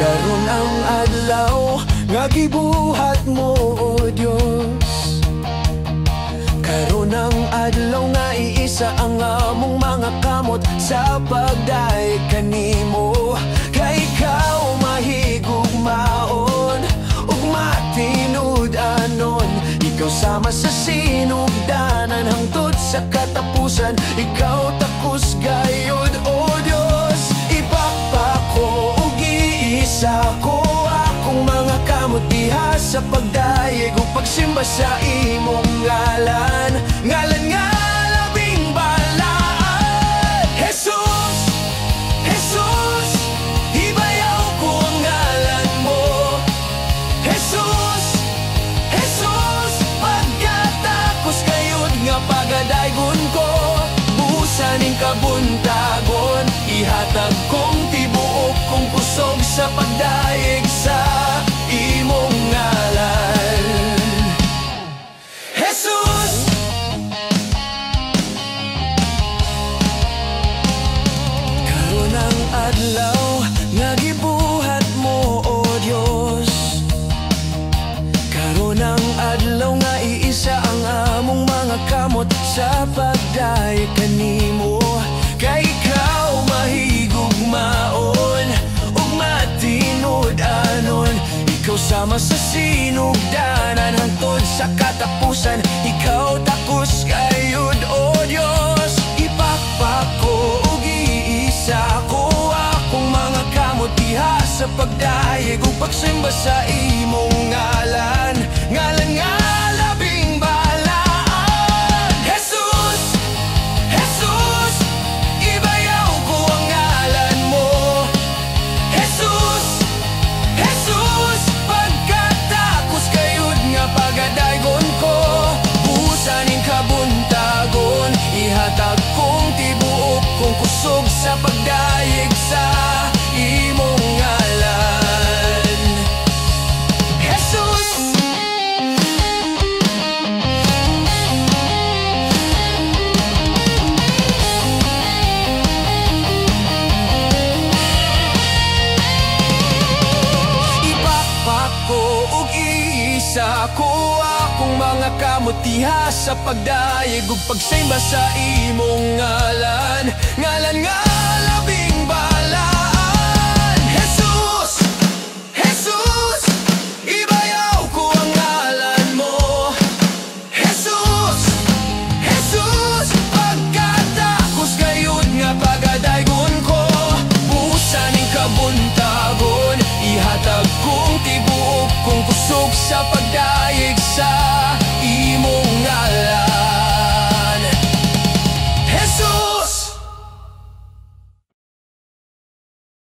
Karon ang adlaw nga gibuhat mo, o Dios. Karon ang adlaw nga iisa ang among mga kamot sa pagdaig kanimo. Kay ikaw mahigugmaon ug matinud-anon. Ikaw sama sa sinugdanan hangtod sa katapusan. Ikaw takos gayud, o Dios. Ipakpako ug iisa ko akong mga kamot diha sa pagdaig ug pagsimba sa imong ngalan. Ngalan nga labing balaan. Jesus, Jesus, ibayaw ko ang ngalan mo. Jesus, Jesus, pagkatakos kayod nga pagadaygon ko. Busaning kabuntagon, ihatag kong tibuok kong kusog sa pagdaig sa imong ngalan. Jesus! Karon ang adlaw nga gibuhat mo, o Dios. Karon ang adlaw nga iisa ang among mga kamot sa pagdaig kanimo. Kay ikaw mahigugmaon ug matinud-anon. Ikaw sama sa sinugdanan hangtod sa katapusan. Ikaw takos kayod, o Dios. Ipakpako ug iisa ko akong mga kamot diha sa pagdaig ug pagsimba sa imong ngalan. Ngalan nga labing balaan. Jesus, Jesus, ibayaw ko ang ngalan mo. Jesus, Jesus, pagkatakos kayod nga pagadaygon ko. Busaning kabuntagon, ihatag kong tibuok kong kusog sa pagdaig sa imong ngalan. Jesus! Ipakpako ug iisa ko akong mga kamot diha sa pagdaig ug pagsimba sa imong ngalan. Ngalan nga labing balaan. Jesus, Jesus, ibayaw ko ang ngalan mo. Jesus, Jesus, pagkatakos kayod nga pagadaygon ko. Busaning kabuntagon, ihatag kong tibuok kong kusog sa pagdaig sa